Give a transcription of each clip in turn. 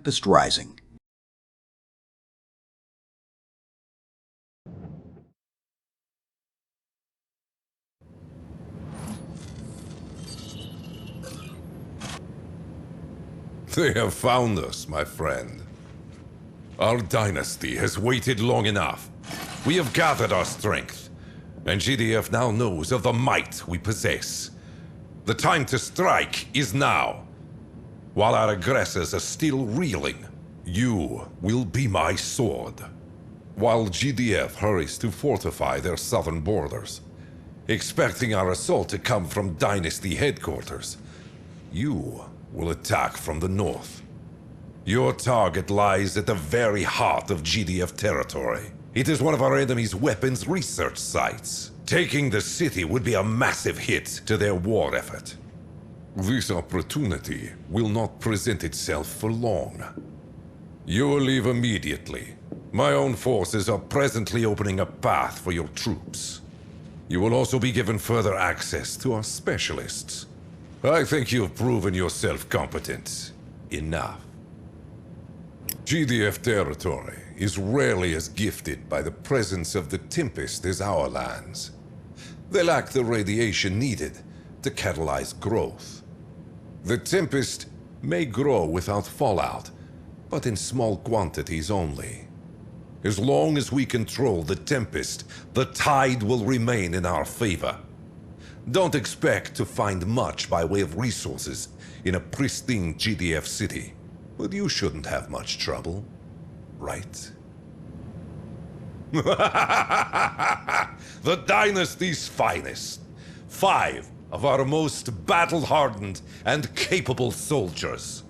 Tempest Rising. They have found us, my friend. Our dynasty has waited long enough. We have gathered our strength, and GDF now knows of the might we possess. The time to strike is now. While our aggressors are still reeling, you will be my sword. While GDF hurries to fortify their southern borders, expecting our assault to come from Dynasty headquarters, you will attack from the north. Your target lies at the very heart of GDF territory. It is one of our enemy's weapons research sites. Taking the city would be a massive hit to their war effort. This opportunity will not present itself for long. You will leave immediately. My own forces are presently opening a path for your troops. You will also be given further access to our specialists. I think you've proven yourself competent enough. GDF territory is rarely as gifted by the presence of the Tempest as our lands. They lack the radiation needed to catalyze growth. The Tempest may grow without fallout, but in small quantities only. As long as we control the Tempest, the tide will remain in our favor. Don't expect to find much by way of resources in a pristine GDF city, but you shouldn't have much trouble, right? The Dynasty's finest. 5 of our most battle-hardened and capable soldiers,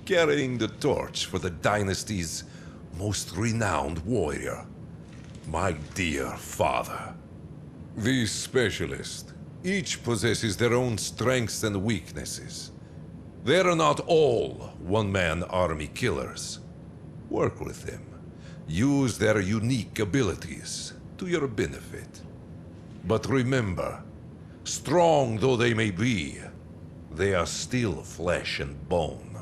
carrying the torch for the Dynasty's most renowned warrior, my dear father. These specialists each possesses their own strengths and weaknesses. They are not all one-man army killers. Work with them. Use their unique abilities to your benefit. But remember, strong though they may be, they are still flesh and bone.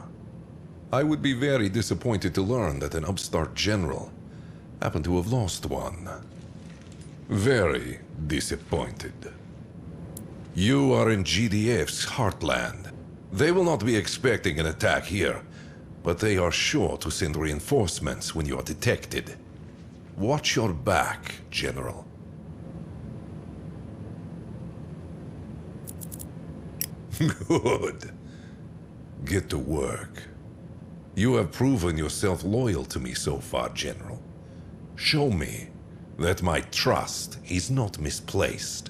I would be very disappointed to learn that an upstart general happened to have lost one. Very disappointed. You are in GDF's heartland. They will not be expecting an attack here, but they are sure to send reinforcements when you are detected. Watch your back, General. Good. Get to work. You have proven yourself loyal to me so far, General. Show me that my trust is not misplaced.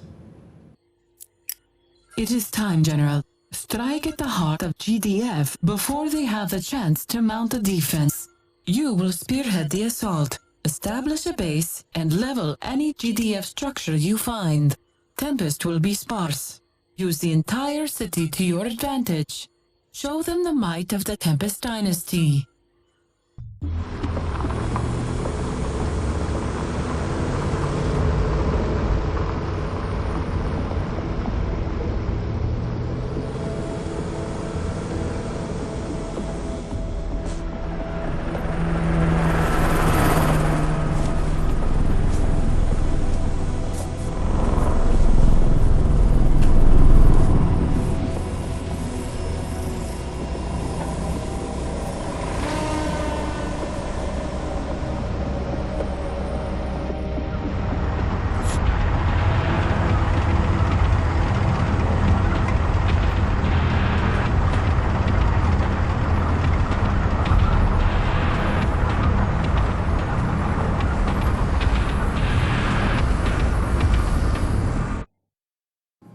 It is time, General. Strike at the heart of GDF before they have the chance to mount a defense. You will spearhead the assault, establish a base, and level any GDF structure you find. Tempest will be sparse. Use the entire city to your advantage. Show them the might of the Tempest dynasty.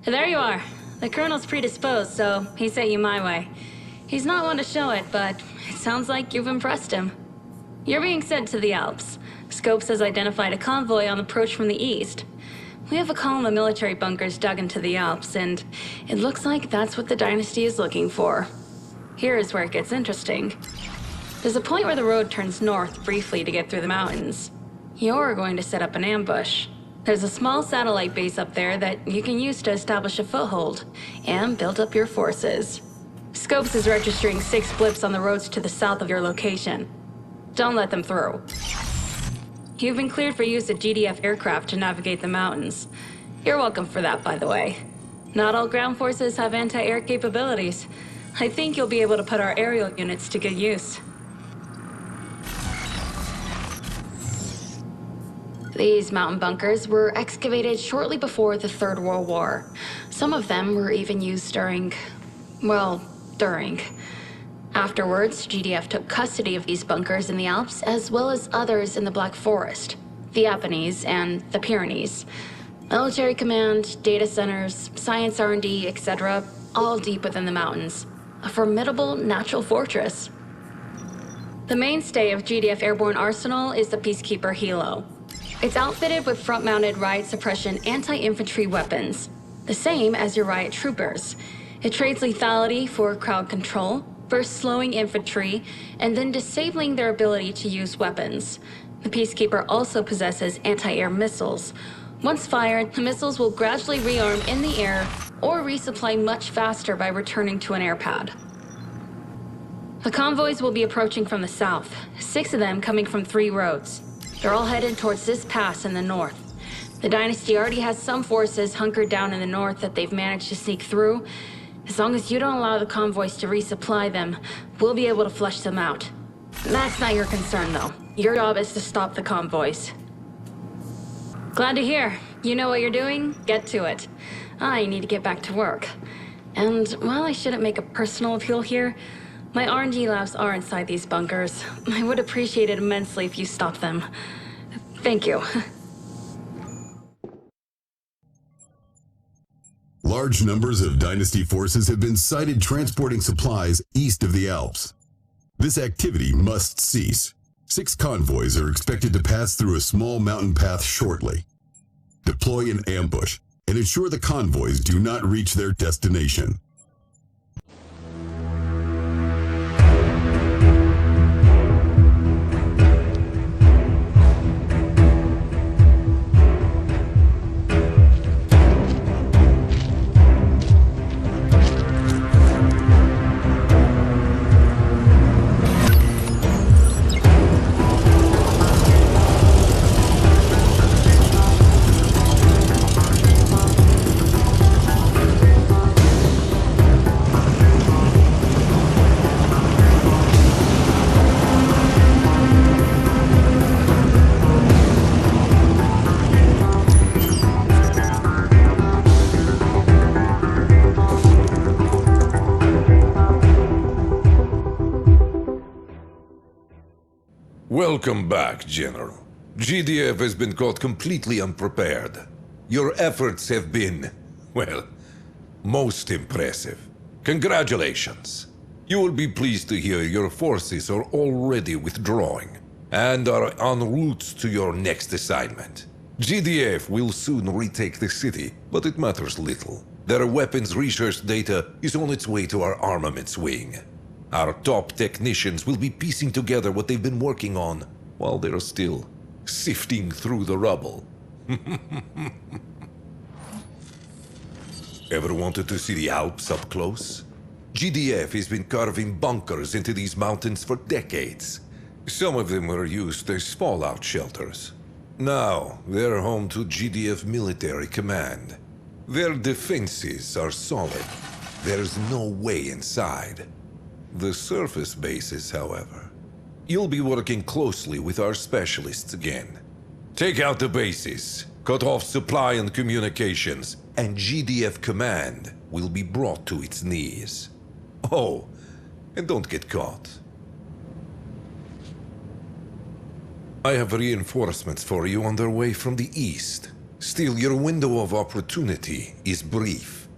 There you are. The Colonel's predisposed, so he sent you my way. He's not one to show it, but it sounds like you've impressed him. You're being sent to the Alps. Scopes has identified a convoy on approach from the east. We have a column of military bunkers dug into the Alps, and it looks like that's what the Dynasty is looking for. Here is where it gets interesting. There's a point where the road turns north briefly to get through the mountains. You're going to set up an ambush. There's a small satellite base up there that you can use to establish a foothold and build up your forces. Scopes is registering 6 blips on the roads to the south of your location. Don't let them through. You've been cleared for use of GDF aircraft to navigate the mountains. You're welcome for that, by the way. Not all ground forces have anti-air capabilities. I think you'll be able to put our aerial units to good use. These mountain bunkers were excavated shortly before the Third World War. Some of them were even used during... Afterwards, GDF took custody of these bunkers in the Alps, as well as others in the Black Forest, the Apennines, and the Pyrenees. Military command, data centers, science R&D, etc., all deep within the mountains. A formidable natural fortress. The mainstay of GDF Airborne Arsenal is the Peacekeeper Helo. It's outfitted with front-mounted riot suppression anti-infantry weapons, the same as your riot troopers. It trades lethality for crowd control, first slowing infantry, and then disabling their ability to use weapons. The Peacekeeper also possesses anti-air missiles. Once fired, the missiles will gradually rearm in the air or resupply much faster by returning to an air pad. The convoys will be approaching from the south, 6 of them coming from 3 roads. They're all headed towards this pass in the north. The Dynasty already has some forces hunkered down in the north that they've managed to sneak through. As long as you don't allow the convoys to resupply them, we'll be able to flush them out. That's not your concern, though. Your job is to stop the convoys. Glad to hear. You know what you're doing? Get to it. I need to get back to work. And while I shouldn't make a personal appeal here, my R&D labs are inside these bunkers. I would appreciate it immensely if you stopped them. Thank you. Large numbers of Dynasty forces have been sighted transporting supplies east of the Alps. This activity must cease. 6 convoys are expected to pass through a small mountain path shortly. Deploy an ambush and ensure the convoys do not reach their destination. Welcome back, General. GDF has been caught completely unprepared. Your efforts have been, well, most impressive. Congratulations. You will be pleased to hear your forces are already withdrawing and are en route to your next assignment. GDF will soon retake the city, but it matters little. Their weapons research data is on its way to our armaments wing. Our top technicians will be piecing together what they've been working on while they're still sifting through the rubble. Ever wanted to see the Alps up close? GDF has been carving bunkers into these mountains for decades. Some of them were used as fallout shelters. Now, they're home to GDF military command. Their defenses are solid. There's no way inside. The surface bases, however. You'll be working closely with our specialists again. Take out the bases, cut off supply and communications, and GDF command will be brought to its knees. Oh, and don't get caught. I have reinforcements for you on their way from the east. Still, your window of opportunity is brief.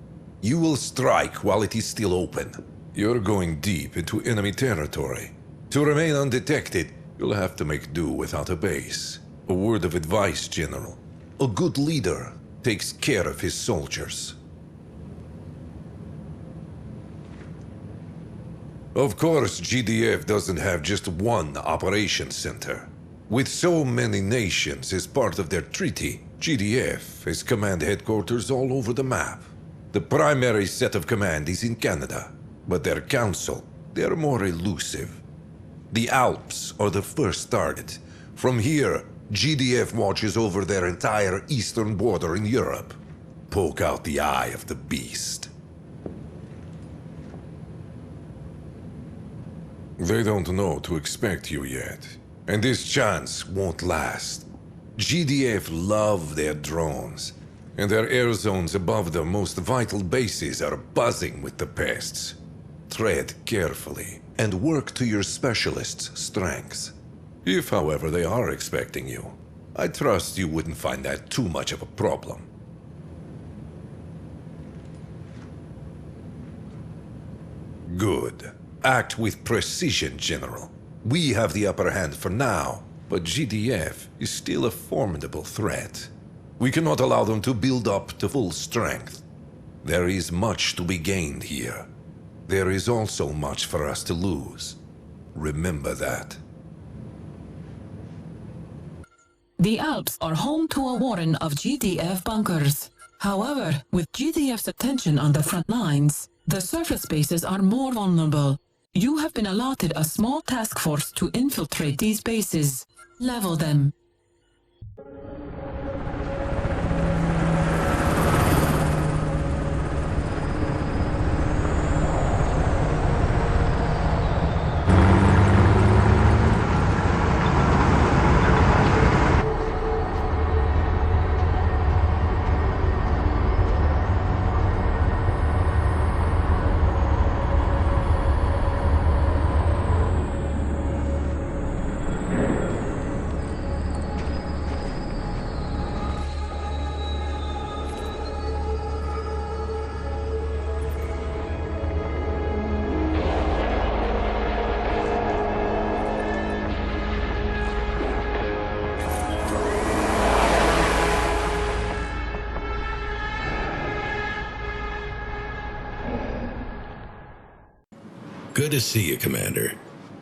You will strike while it is still open. You're going deep into enemy territory. To remain undetected, you'll have to make do without a base. A word of advice, General. A good leader takes care of his soldiers. Of course, GDF doesn't have just one operations center. With so many nations as part of their treaty, GDF has command headquarters all over the map. The primary set of command is in Canada. But their council, they're more elusive. The Alps are the first target. From here, GDF watches over their entire eastern border in Europe. Poke out the eye of the beast. They don't know to expect you yet, and this chance won't last. GDF love their drones, and their air zones above their most vital bases are buzzing with the pests. Tread carefully, and work to your specialist's strengths. If, however, they are expecting you, I trust you wouldn't find that too much of a problem. Good. Act with precision, General. We have the upper hand for now, but GDF is still a formidable threat. We cannot allow them to build up to full strength. There is much to be gained here. There is also much for us to lose. Remember that. The Alps are home to a warren of GDF bunkers. However, with GDF's attention on the front lines, the surface bases are more vulnerable. You have been allotted a small task force to infiltrate these bases. Level them. Good to see you, Commander.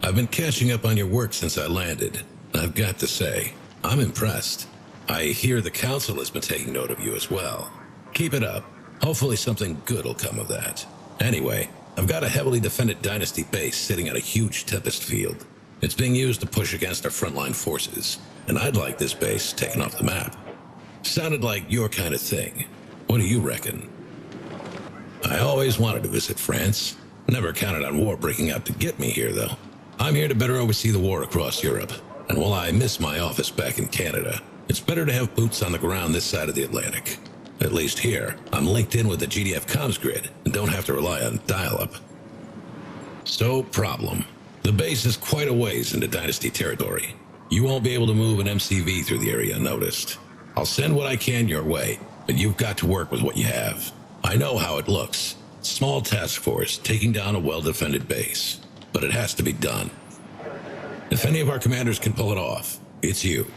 I've been catching up on your work since I landed. I've got to say, I'm impressed. I hear the Council has been taking note of you as well. Keep it up. Hopefully something good will come of that. Anyway, I've got a heavily defended Dynasty base sitting on a huge Tempest field. It's being used to push against our frontline forces, and I'd like this base taken off the map. Sounded like your kind of thing. What do you reckon? I always wanted to visit France. Never counted on war breaking out to get me here, though. I'm here to better oversee the war across Europe, and while I miss my office back in Canada, it's better to have boots on the ground this side of the Atlantic. At least here, I'm linked in with the GDF comms grid and don't have to rely on dial-up. So, problem. The base is quite a ways into Dynasty territory. You won't be able to move an MCV through the area unnoticed. I'll send what I can your way, but you've got to work with what you have. I know how it looks. Small task force taking down a well-defended base, but it has to be done. If any of our commanders can pull it off, it's you.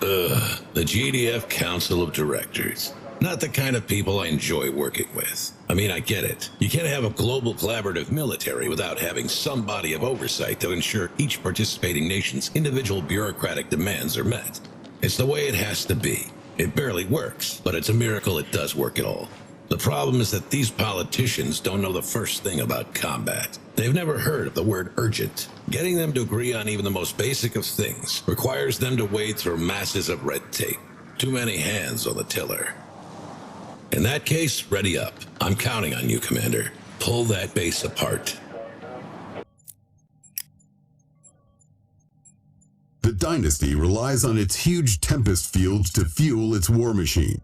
The GDF Council of Directors. Not the kind of people I enjoy working with. I mean, I get it. You can't have a global collaborative military without having some body of oversight to ensure each participating nation's individual bureaucratic demands are met. It's the way it has to be. It barely works, but it's a miracle it does work at all. The problem is that these politicians don't know the first thing about combat. They've never heard of the word urgent. Getting them to agree on even the most basic of things requires them to wade through masses of red tape. Too many hands on the tiller. In that case, ready up. I'm counting on you, Commander. Pull that base apart. The Dynasty relies on its huge Tempest fields to fuel its war machine.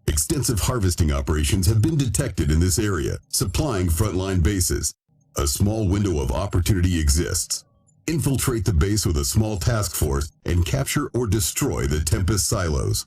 Extensive harvesting operations have been detected in this area, supplying frontline bases. A small window of opportunity exists. Infiltrate the base with a small task force and capture or destroy the Tempest silos.